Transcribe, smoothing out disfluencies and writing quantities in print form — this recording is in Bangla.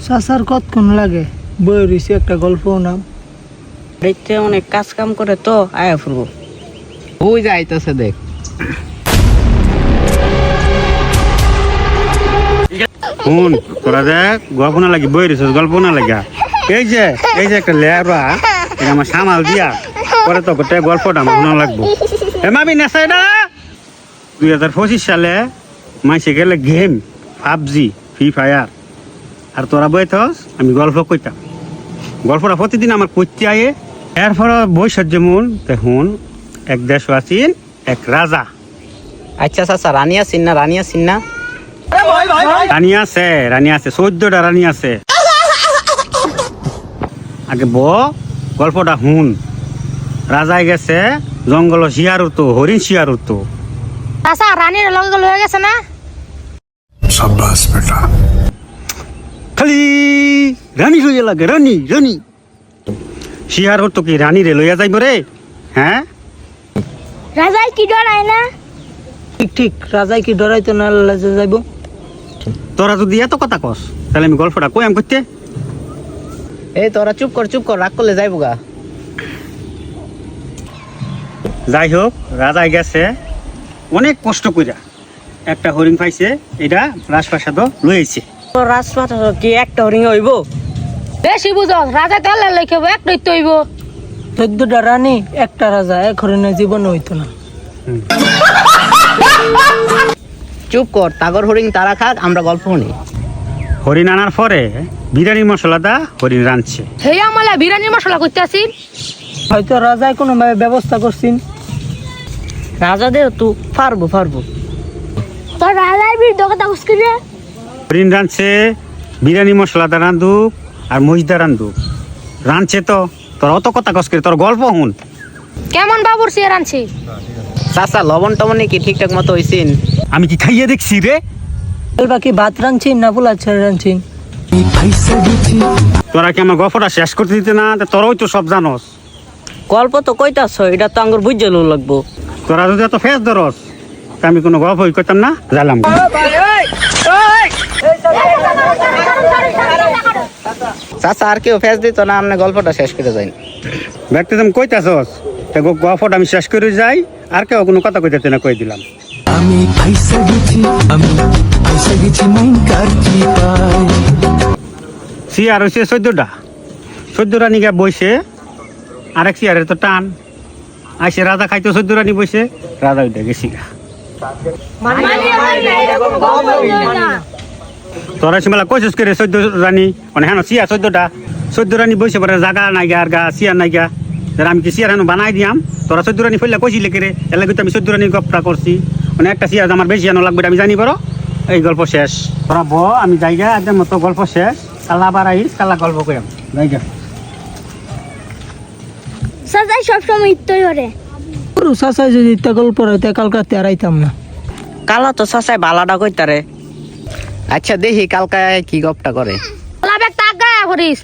চাচার কতক্ষণ লাগে বই রয়েছে একটা গল্প নাম বাড়িতে অনেক কাজ কাম করে তো আয়া ফুরবো ওই যাইতেছে দেখ শুন তোরা দেখ গল্প না লাগি বই রেছিস গল্প না লাগা এই যে একটা লেরা এটা আমার সামাল দিয়া পরে তো গোটে গল্পটা আমার শোনা লাগবো মাবি নেশাই না 2025 সালে মাইসে গেলে গেম পাবজি ফ্রি ফায়ার আর তোরা বইতস আমি গল্প কইতাম গল্পটা প্রতিদিন আমার করতে আয়ে এরপর বৈশাখ যেমন দেখুন এক দেশ আছেন এক রাজা আচ্ছা চাচা রানী আছিন না রানী আছে 14টা রানী আছে আগে গল্পটা হুন রাজায় গেছে জঙ্গল শিয়ার উঠতো হরিণ শিয়ার উঠতো চাচা রানীর লগে লয়ে গেছে না शाबाश बेटा খালি রানী লইয়া লাগে রানী শিয়ার উঠতো কি রানী রে লইয়া যাইব রে হ্যাঁ রাজাই কি ডরায় না ঠিক ঠিক রাজাই কি ডরাইতো না লজে যাইব তোরা যদি এত কথা কস তাহলে আমি গল্পটা কই আম করতে এই তোরা চুপ কর রাগ করলে যাইবো গা যাই হোক রাজায় গেছে অনেক কষ্ট কইরা একটা হরিণ পাইছে এটা রাজপ্রাসাদ লইছে তো রাজপাট কি একটা হরিং হইব বেশি বুঝো রাজা তেলে লেখে একটাই তৈব 14টা রানী একটা রাজা এক হরিণের জীবন হইতো না চুপ কর তাগর হরিং তারা খাক আমরা গল্প শুনি হরিণ আনার পরে বিরিয়ানি মশলাটা হরিণ রাঁধছে হে আমালা বিরিয়ানি মশলা করতে আসি হয়তো রাজায় কোনো ব্যবস্থা করছেন রাজাদের তো পারবো তো রাজাই বীর দোকানটা উস্কিরে হরিণ রাঁধছে বিরিয়ানি মশলাটা রাঁধুক আর মহিষদা রাঁধুক রাঁধছে তো তোর অত কথা কস করে তোর গল্প হুন কেমন বাবুর সে রানছি চাচা লবণ টবণ কি ঠিকঠাক মতো হইছিন আমি কি খাইয়ে দেখছি রে বাকি ভাত রাঁধছেন না পোলা ছেড়ে রাঁধছেন তোরা কি আমার গল্পটা শেষ করতে দিতে না তোরাই তো সব জানস গল্প তো কইতাছ এটা তো আঙ্গুর বুঝে লাগবো তোরা যদি এত ফেস ধরস তা আমি কোনো গল্পই করতাম না জানলাম চাচা আর কেউ ফেস দিত না আপনি গল্পটা শেষ করে যাইন ব্যক্তি তুমি কইতাছস তা গল্পটা আমি শেষ করে যাই আর কেউ কোনো কথা কইতে না কই দিলাম আমি ফাইসা গেছি মাইন কারটি পাই সিয়ার হয়েছে 14টা নিগা বইছে আরেক সিয়ারের তো টান আইসে রাজা খাইতো 14 রানী বইছে রাজা উঠে গেছি গা তোরা সিমালা কইছিস করে 14 রানী মানে হ্যাঁ সিয়া 14 রানী বইছে পরে জাগা নাই গা আর গা সিয়ার নাই গা আমি কি সিয়ার হেন বানাই দিয়াম তোরা 14 রানী ফেললে কইছিলে করে এর লাগে আমি 14 রানীর গপটা করছি মানে একটা সিয়ার আমার বেশি আনো লাগবে আমি জানি বড় এই গল্প শেষ তোরা আমি যাইগা একদম মতো গল্প শেষ কালা আবার আইস কালা গল্প কইম যাইগা সাজাই সব সময় ইত্তই করে পুরো চাচাই যদি ইত্যা গল্প রইতে কালকাতে আড়াইতাম না কালা তো চাচাই বালাটা কইতারে আচ্ছা দেখি কালকায় কি গপটা করে লাবে টাকা করিস